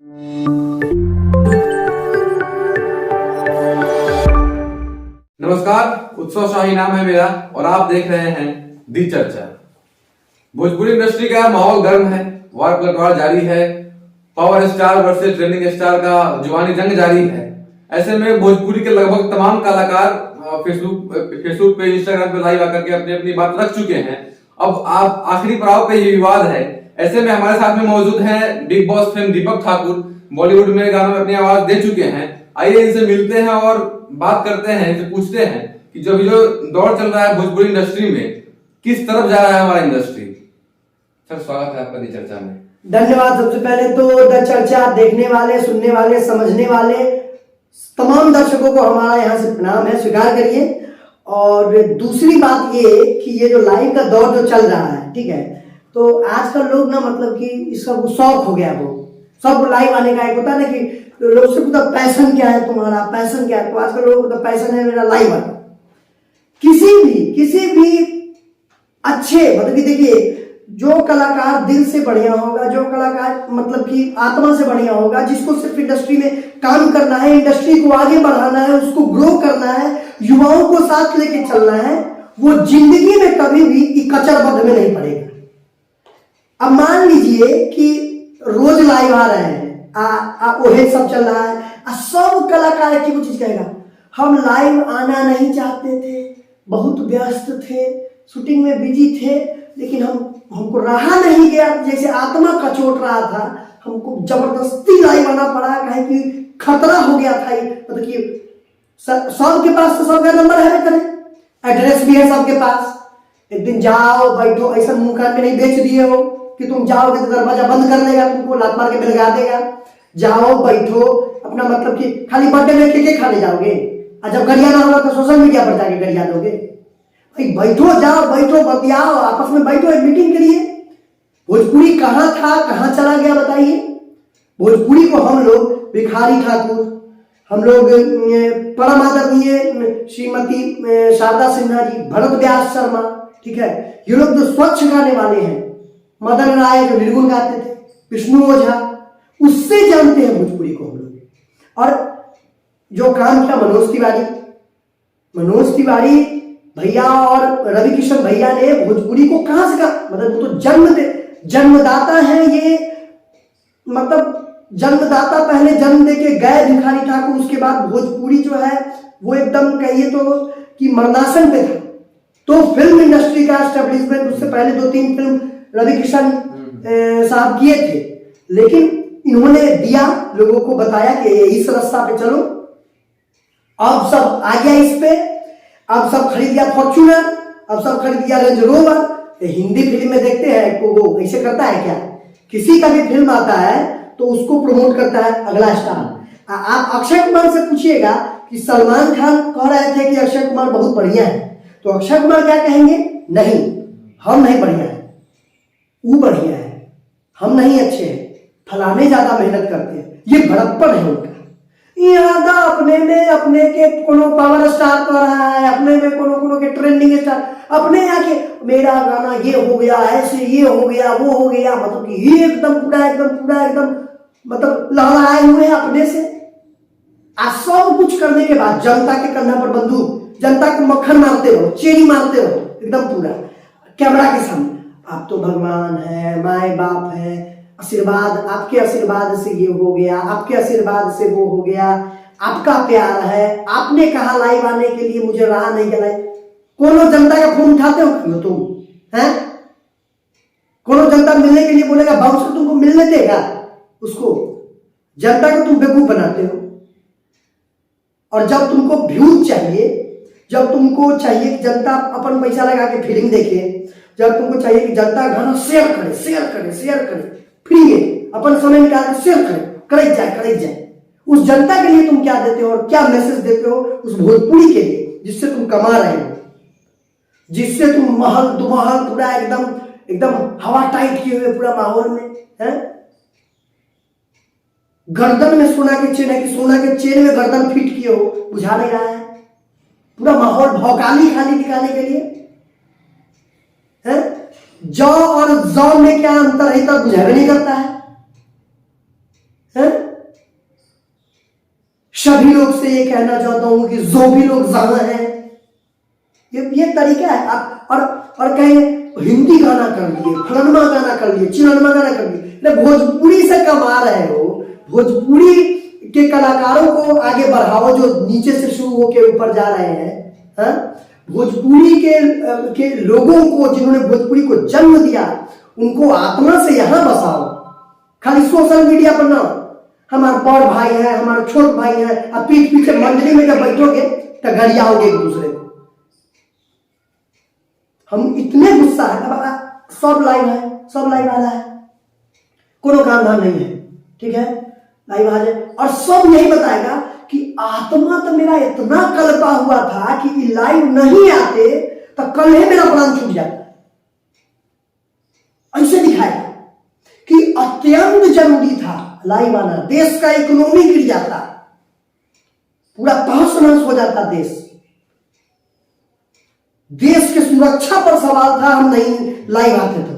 नमस्कार, उत्सव शाही नाम है मेरा और आप देख रहे हैं दी चर्चा। भोजपुरी इंडस्ट्री का माहौल गर्म है, वार पलटवार जारी है। Power star versus trending star का जुबानी जंग जारी है। ऐसे में भोजपुरी के लगभग तमाम कलाकार फेसबुक पे, इंस्टाग्राम पे लाइव आकर के अपनी अपनी बात रख चुके हैं। अब आप आखिरी पड़ाव पे ये विवाद है। ऐसे में हमारे साथ में मौजूद हैं बिग बॉस फेम दीपक ठाकुर, बॉलीवुड में गानों में अपनी आवाज दे चुके हैं। आइए इनसे मिलते हैं और बात करते हैं, इनसे पूछते हैं कि जो दौर चल रहा है भोजपुरी इंडस्ट्री में, किस तरफ जा रहा है हमारा इंडस्ट्री। सर, स्वागत है आपका दी चर्चा में। धन्यवाद। सबसे पहले तो द चर्चा देखने वाले, सुनने वाले, समझने वाले तमाम दर्शकों को हमारा यहाँ से प्रणाम है, स्वीकार करिए। और दूसरी बात ये कि ये जो लाइव का दौर जो चल रहा है, ठीक है, तो आजकल लोग ना मतलब कि इसका शौक हो गया, वो सब लाइव आने का एक होता है ना कि लोग से पूछता पैशन क्या है तुम्हारा, पैशन क्या है। तो आजकल लोगों को पैशन है मेरा लाइव आना। किसी भी अच्छे मतलब कि देखिए, जो कलाकार दिल से बढ़िया होगा, जो कलाकार मतलब कि आत्मा से बढ़िया होगा, जिसको सिर्फ इंडस्ट्री में काम करना है, इंडस्ट्री को आगे बढ़ाना है, उसको ग्रो करना है, युवाओं को साथ लेके चलना है, वो जिंदगी में कभी भी कचरबद्ध में नहीं पड़ेगा। अब मान लीजिए कि रोज लाइव आ रहे हैं, ओहे सब चल रहा है, सब कलाकार एक ही चीज कहेगा, हम लाइव आना नहीं चाहते थे, बहुत व्यस्त थे, शूटिंग में बिजी थे, लेकिन हमको रहा नहीं गया, जैसे आत्मा का चोट रहा था, हमको जबरदस्ती लाइव आना पड़ा, कहे कि खतरा हो गया था। मतलब कि सबके पास तो सबका नंबर है, करें एड्रेस भी है सबके पास। एक दिन जाओ बैठो, ऐसा मुंह कान में नहीं बेच दिए हो कि तुम जाओगे तो दरवाजा बंद कर लेगा, तुमको लात मार के बेलगा देगा। जाओ बैठो अपना, मतलब कि खाली बर्थडे में केक खाने जाओगे, और जब गरिया ना होगा तो सोशल मीडिया पर जाके गरिया दोगे। भाई बैठो, जाओ बैठो, बतियाओ, आपस में बैठो, एक मीटिंग करिए। भोजपुरी कहाँ था, कहाँ चला गया बताइए। भोजपुरी को हम लोग भिखारी ठाकुर, हम लोग परम आदरणीय श्रीमती शारदा सिन्हा जी, भरत व्यास शर्मा, ठीक है, ये लोग जो स्वच्छ गाने वाले हैं, मदन राय जो निर्गुण गाते थे, विष्णु ओझा, उससे जानते हैं भोजपुरी को हम लोग। और जो काम किया मनोज तिवारी भैया और रवि किशन भैया ने भोजपुरी को कहां से कहा, मतलब वो तो जन्मदाता है ये, मतलब जन्मदाता, पहले जन्म दे के गए भिखारी ठाकुर, उसके बाद भोजपुरी जो है वो एकदम कहिए तो कि मरणासन पे था। तो फिल्म इंडस्ट्री का एस्टेब्लिशमेंट उससे पहले 2-3 फिल्म रवि किशन साहब किए थे, लेकिन इन्होंने दिया, लोगों को बताया कि इस रास्ता पे चलो। अब सब आ गया इस पे, अब सब खरीद गया फॉर्च्यूनर, अब सब खरीद गया रेंज रोवर। हिंदी फिल्म में देखते हैं तो वो ऐसे करता है क्या, किसी का भी फिल्म आता है तो उसको प्रमोट करता है अगला स्टार। आप अक्षय कुमार से पूछिएगा कि सलमान खान कह रहे थे कि अक्षय कुमार बहुत बढ़िया है, तो अक्षय कुमार क्या कहेंगे, नहीं हम नहीं बढ़िया है, वो बढ़िया है, हम नहीं अच्छे हैं, फलाने ज्यादा मेहनत करते हैं। ये बड़प्पन है उनका। यादा अपने में अपने के कोनो पावर स्टार कर रहा है, अपने में कोनो के ट्रेंडिंग स्टार, अपने यहाँ के मेरा गाना ये हो गया, ऐसे ये हो गया, वो हो गया, मतलब कि ये एकदम पूरा मतलब लहराए हुए हैं अपने से। सब कुछ करने के बाद जनता के कंधा पर बंदूक, जनता को मक्खन मारते रहो, चेरी मारते रहो, एकदम पूरा कैमरा के सामने। आप तो भगवान है, माए बाप है, आशीर्वाद, आपके आशीर्वाद से ये हो गया, आपके आशीर्वाद से वो हो गया, आपका प्यार है, आपने कहा लाइव आने के लिए, मुझे रहा नहीं गया। कोनो जनता का फोन उठाते हो क्यों तुम हैं? कोनो जनता मिलने के लिए बोलेगा, बाउंसर तुमको मिलने देगा उसको? जनता को तुम बेवकूफ बनाते हो। और जब तुमको व्यूज चाहिए, जब तुमको चाहिए कि जनता अपन पैसा लगा के फिल्म देखे, जब तुमको चाहिए कि जनता गाना शेयर करे फ्री में, अपन समय निकाल के शेयर करे जाए, उस जनता के लिए तुम क्या देते हो और क्या मैसेज देते हो उस भोजपुरी के लिए, जिससे तुम कमा रहे हो, जिससे तुम महल दुमहल पूरा एकदम हवा टाइट किए हुए पूरा माहौल में है। गर्दन में सोना के चेन है कि सोना के चेन में गर्दन फिट किए हो, बुझा नहीं रहा है। पूरा माहौल भौकाली खाली दिखाने के लिए है। जौ और जौ में क्या अंतर है तो बुझा नहीं करता है। हैं? सभी लोग से ये कहना चाहता हूं कि जो भी लोग जहां हैं, ये तरीका है। आप और कहें हिंदी गाना कर लिए, फलनमा गाना कर लिए, चिलनमा गाना कर लिए, भोजपुरी से कमा रहे हो, भोजपुरी के कलाकारों को आगे बढ़ाओ जो नीचे से शुरू होकर ऊपर जा रहे हैं। हाँ? भोजपुरी के लोगों को, जिन्होंने भोजपुरी को जन्म दिया, उनको आत्मा से यहां बसाओ, खाली सोशल मीडिया पर ना। हमारे बड़ भाई है, हमारे छोट भाई है, अब पीठ पीछे मंडली में जब बैठोगे तो गरियाओगे एक दूसरे को। हम इतने गुस्सा है, अब सब लाइव है, सब लाइव आ रहा है, कोनो काम धाम नहीं है, ठीक है, लाइव आ जाए और सब यही बताएगा कि आत्मा तो मेरा इतना कल्पा हुआ था कि लाइव नहीं आते तो कल ही मेरा प्राण छूट जाता। ऐसे दिखाएगा कि अत्यंत जरूरी था लाइव आना, देश का इकोनॉमी गिर जाता, पूरा तहस नहस हो जाता देश के सुरक्षा पर सवाल था, हम नहीं लाइव आते थे।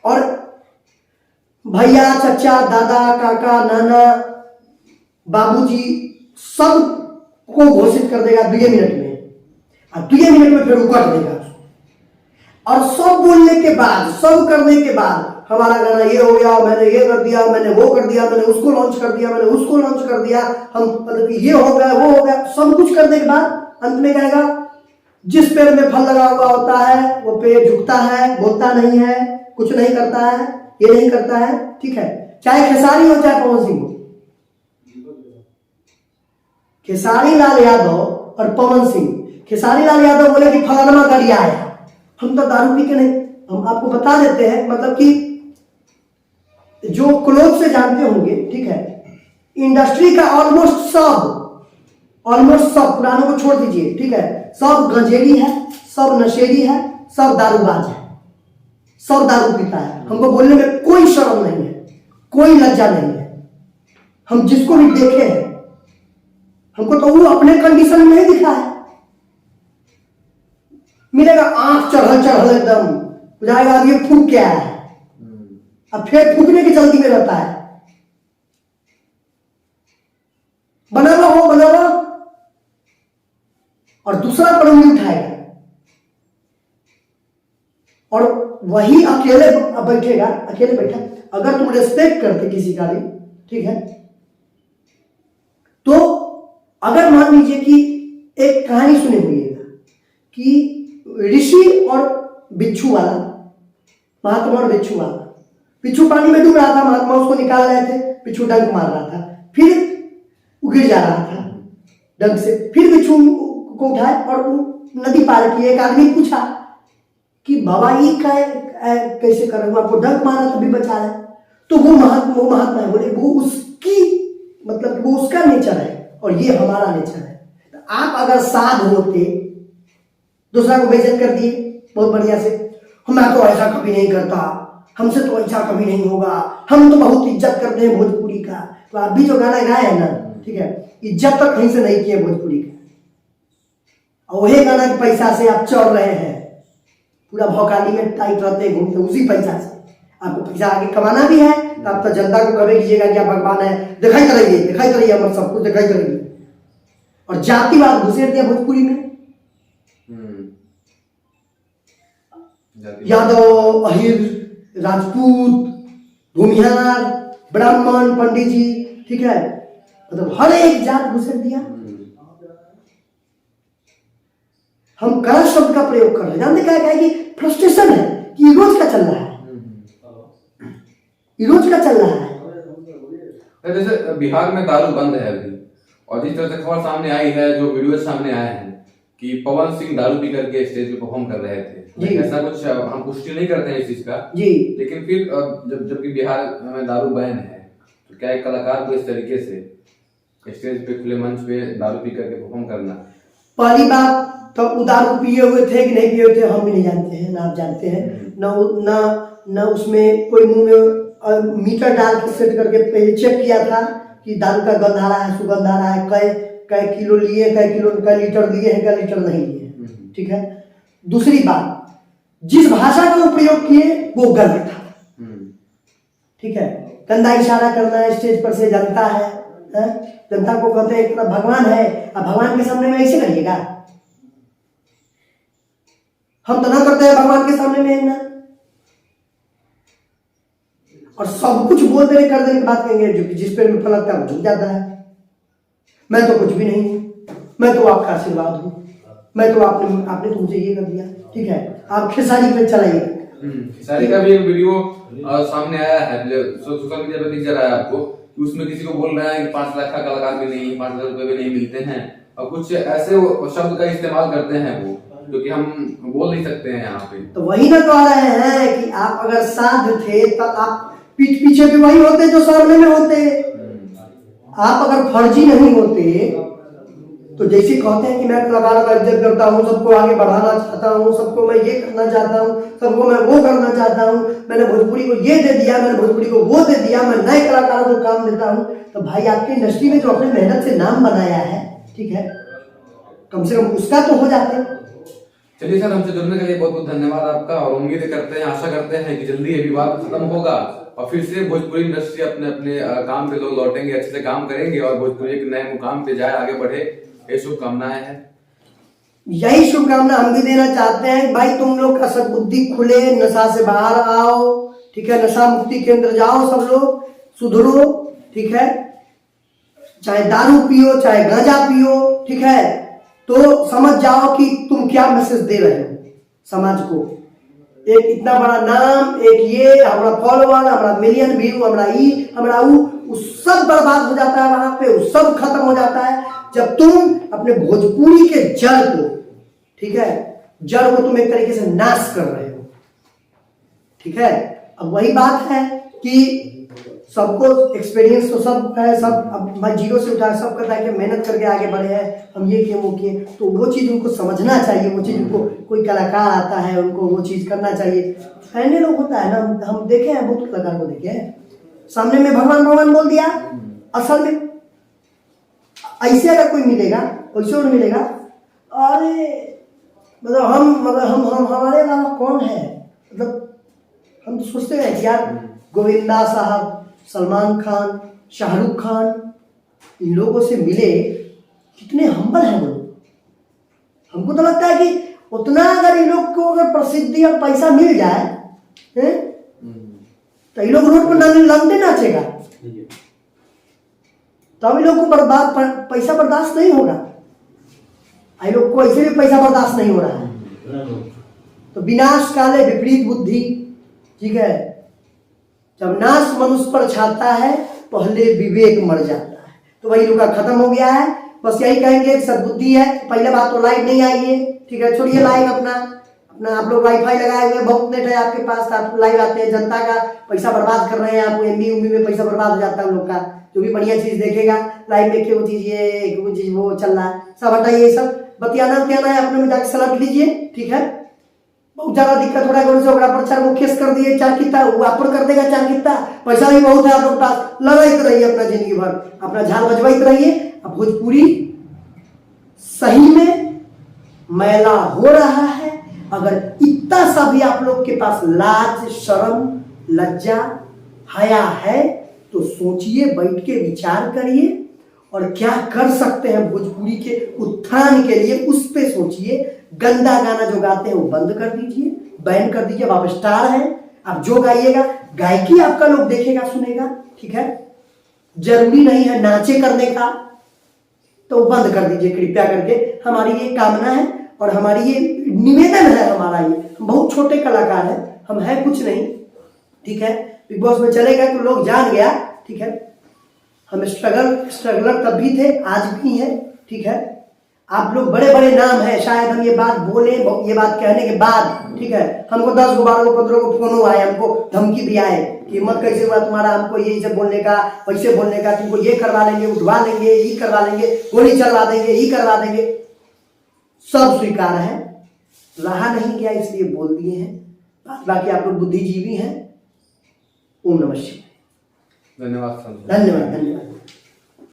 और भैया, चचा, दादा, काका, नाना, बाबूजी सब को घोषित कर देगा 2 मिनट में, और 2 मिनट में फिर उकट देगा। और सब बोलने के बाद, सब करने के बाद, हमारा गाना ये हो गया, मैंने ये कर दिया, मैंने वो कर दिया, मैंने उसको लॉन्च कर दिया, मैंने उसको लॉन्च कर दिया, हम मतलब ये हो गया, वो हो गया, सब कुछ करने के बाद अंत में कहेगा जिस पेड़ में फल लगा हुआ होता है वो पेड़ झुकता है, बोलता नहीं है, कुछ नहीं करता है, ये नहीं करता है, ठीक है, चाहे खेसारी हो चाहे पवन सिंह हो। खेसारी लाल यादव और पवन सिंह, खेसारी लाल यादव बोले कि फलाना गाड़िया आया, हम तो दारू पी के नहीं, हम आपको बता देते हैं, मतलब कि जो क्लोज से जानते होंगे, ठीक है, इंडस्ट्री का ऑलमोस्ट सब पुरानों को छोड़ दीजिए, ठीक है, सब गंजेड़ी है, सब नशेड़ी है, सब दारूबाज है, सब दारू पीता है। हमको बोलने में कोई शर्म नहीं है, कोई लज्जा नहीं है। हम जिसको भी देखे हैं, हमको तो वो अपने कंडीशन में नहीं दिखा है। मिलेगा आंख चढ़ल एकदम हो जाएगा, अब ये फूक क्या है, अब फिर फूकने की जल्दी में रहता है। बनावा हो बनावा, और दूसरा पर उंगली उठाएगा, और वही अकेले बैठेगा, अकेले बैठा। अगर तुम रेस्पेक्ट करते किसी का भी, ठीक है, तो अगर मान लीजिए कि एक कहानी सुने हुई है कि ऋषि और बिच्छू वाला, महात्मा और बिच्छू वाला, बिच्छू पानी में डूब रहा था, महात्मा उसको निकाल रहे थे, बिच्छू डंक मार रहा था, फिर गिर जा रहा था डंक से, फिर बिच्छू को उठाए और नदी पार की। एक आदमी पूछा कि बाबा ये कैसे कर रहे हो, आपको डंक मारा तभी बचा रहे। तो वो महात्मा है, बोले वो उसकी मतलब वो उसका नेचर है और ये हमारा नेचर है। तो आप अगर साध होते, दूसरा को बेइज्जत कर दिए बहुत बढ़िया से, मैं तो ऐसा कभी नहीं करता, हमसे तो ऐसा कभी नहीं होगा, हम तो बहुत इज्जत करते हैं भोजपुरी का। तो आप भी जो गाना गाए हैं ना, ठीक है, इज्जत तक कहीं से नहीं किए भोजपुरी का, और वही गाना के पैसा से आप चढ़ रहे हैं, पूरा भौकाली में टाइट रहते हैं, घूमते उसी पैसा से। आपको पैसा आगे कमाना भी है तो आप तो जनता को कभी कीजिएगा कि आप भगवान है, दिखाई करिए हम सब कुछ दिखाई करिए। और जातिवाद घुसेड़ दिया भोजपुरी में, यादव, अहिर, राजपूत, भूमिहार, ब्राह्मण, पंडित जी, ठीक है, मतलब हर एक जात घुसेड़ दिया। हम गलत शब्द का प्रयोग कर रहे हैं, जानते क्या है कि फ्रस्ट्रेशन है कि रोज का चल रहा है, रोज का चल रहा है। जैसे बिहार में दारू बंद है अभी, और जिस तरह से खबर सामने आई है, जो वीडियो सामने आए हैं कि पवन सिंह दारू पी करके स्टेज पे परफॉर्म कर रहे थे, ऐसा कुछ हम पुष्टि नहीं करते हैं इस चीज का जी, लेकिन फिर जबकि बिहार में दारू बैन है, तो क्या एक कलाकार को इस तरीके से स्टेज पे खुले मंच पे दारू पी करके परफॉर्म करना? पहली बात तो दारू पिए हुए थे कि नहीं पिए हुए थे हम भी नहीं जानते हैं, ना आप जानते हैं, ना उसमें कोई मुंह में मीटर डाल के सेट करके पहले चेक किया था कि दारू का गंध आ रहा है, सुगंध आ रहा है, कै किलो लिए, कै लीटर दिए हैं, कै लीटर नहीं लिए, ठीक है। दूसरी बात, जिस भाषा का वो प्रयोग किए वो गलत था, ठीक है, गंदा इशारा करना है स्टेज पर से जनता है, हैं? जनता को कहते हैं इतना भगवान है, अब भगवान के सामने में ऐसे करिएगा? हम तो ना करते हैं भगवान के सामने में ना, और सब कुछ बोल देने कर देने की बात कहेंगे जो जिस पे फल लगता है वो झुक जाता है। मैं तो कुछ भी नहीं हूं, मैं तो आपका आशीर्वाद हूं, मैं तो आपने तो मुझे ये कर दिया, ठीक है। आप खेसारी पे चलाइए। खेसारी का भी एक वीडियो सामने आया है, सोशल मीडिया पे दिख जा रहा है आपको, कि उसमें किसी को बोल रहा है कि 5 लाख का कलाकार भी नहीं, 5 लाख रुपए भी नहीं मिलते हैं, और कुछ ऐसे शब्द का इस्तेमाल करते हैं वो, जो कि हम बोल नहीं सकते हैं यहाँ पे। तो वही ना कह रहे हैं कि आप अगर साध थे तो आप पीठ पीछे भी वही होते जो सामने में होते। आप अगर फर्जी नहीं होते तो जैसे कहते हैं कि मैं कलाकारों का इज्जत करता हूँ, सबको आगे बढ़ाना चाहता हूँ, सबको मैं ये करना चाहता हूँ, सबको मैं वो करना चाहता हूँ, मैंने भोजपुरी को ये दे दिया, मैंने भोजपुरी को वो दे दिया, मैं नए कलाकारों को काम देता हूँ, तो भाई आपकी इंडस्ट्री में जो अपने मेहनत से नाम बनाया है, ठीक है, कम से कम उसका तो हो जाते। चलिए सर, हमसे जुड़ने के लिए बहुत बहुत धन्यवाद आपका, और उम्मीद करते हैं, आशा करते हैं कि जल्दी ये विवाद खत्म होगा और फिर से भोजपुरी इंडस्ट्री अपने अपने काम पे लोग लौटेंगे, अच्छे से काम करेंगे और भोजपुरी एक नए मुकाम पे जाए, आगे बढ़े। ये शुभकामनाएं हैं। यही शुभकामना हम भी देना चाहते हैं। भाई तुम लोग का सब बुद्धि खुले, नशा से बाहर आओ, ठीक है, नशा मुक्ति केंद्र जाओ, सब लोग सुधरो, ठीक है, चाहे दारू पियो चाहे गांजा पियो, ठीक है, तो समझ जाओ कि तुम क्या मैसेज दे रहे हो समाज को। एक इतना बड़ा नाम, एक ये हमारा फॉलोवर, हमारा मिलियन व्यू, हमारा वो सब बर्बाद हो जाता है वहां पे, वो सब खत्म हो जाता है जब तुम अपने भोजपुरी के जड़ को, ठीक है, जड़ को तुम एक तरीके से नाश कर रहे हो, ठीक है। अब वही बात है कि सबको एक्सपीरियंस तो सब है, सब अब मैं जीरो से उठा, सब कहता है कि मेहनत करके आगे बढ़े हैं, हम ये किए वो किए, तो वो चीज़ उनको समझना चाहिए, वो चीज़ उनको, कोई कलाकार आता है उनको वो चीज़ करना चाहिए। फैने लोग होता है ना, हम देखे हैं बहुत कलाकार को देखे हैं, सामने में भगवान भगवान बोल दिया, असल में ऐसे अगर कोई मिलेगा, वैसे और मिलेगा, अरे मतलब हम हमारे अलावा कौन है, मतलब हम तो सोचते हैं कि यार गोविंदा साहब, सलमान खान, शाहरुख खान, इन लोगों से मिले, कितने हम्बल हैं वो लोग। हमको तो लगता है कि उतना अगर इन लोग को अगर प्रसिद्धि और पैसा मिल जाए, तो इन लोग रोड पर लंगटे नाचेगा, तो हम लोग को पैसा बर्दाश्त नहीं होगा, आई लोग को ऐसे भी पैसा बर्दाश्त नहीं हो रहा है। तो विनाश काले विपरीत बुद्धि, ठीक है, जब नाश मनुष्य पर छाता है पहले विवेक मर जाता है। तो वही लोग का खत्म हो गया है। बस यही कहेंगे सद्बुद्धि है। पहले बात तो लाइव नहीं आई है, ठीक है, छोड़िए लाइव, अपना आप लोग वाईफाई लगाए हुए, बहुत नेट है आपके पास, आप लाइव आते हैं, जनता का पैसा बर्बाद कर रहे हैं आप, एमबी में पैसा बर्बाद हो जाता है उन लोग का। जो भी बढ़िया चीज देखेगा लाइव देखिए, वो चीज ये वो चीज वो चल रहा है, सब हटाइए, सब बतियाना है अपने में जाके सलाह लीजिए, ठीक है। बहुत ज्यादा दिक्कत हो रहा है, ओकरा पर 4 गो केस कर दिए, 4 कितना वो आप पर कर देगा, 4 कितना पैसा भी बहुत है आप लोग पास, लगाते रहिए अपना जिंदगी भर, अपना झाल बजवाते रहिए। अब भोजपुरी सही में मैला हो रहा है। अगर इतना सा भी आप लोग के पास लाज, शर्म, लज्जा, हया है तो सोचिए, बैठ के विचार करिए और क्या कर सकते हैं भोजपुरी के उत्थान के लिए, उस पे सोचिए। गंदा गाना जो गाते हैं वो बंद कर दीजिए, बैन कर दीजिए। आप स्टार हैं, आप जो गाइएगा, गायकी आपका लोग देखेगा सुनेगा, ठीक है, जरूरी नहीं है नाचे करने का, तो बंद कर दीजिए कृपया करके। हमारी ये कामना है और हमारी ये निवेदन है हमारा, ये हम बहुत छोटे कलाकार हैं, हम है कुछ नहीं, ठीक है। बिग बॉस में चले गए तो लोग जान गया, ठीक है, हम स्ट्रगलर तब भी थे, आज भी हैं, ठीक है। आप लोग बड़े बड़े नाम है, शायद हम ये बात बोले, ये बात कहने के बाद, ठीक है, हमको 10 को 12 को 15 को फोन आए, हमको धमकी भी आए कि मत कैसे हुआ तुम्हारा, हमको ये सब बोलने का, वैसे बोलने का, तुमको ये करवा लेंगे, उठवा लेंगे, ये करवा लेंगे, गोली चलवा देंगे, ये करवा देंगे। सब स्वीकार है, रहा नहीं गया इसलिए बोल दिए हैं। बाकी आप लोग बुद्धिजीवी हैं। ओम नमः शिवाय। धन्यवाद। धन्यवाद।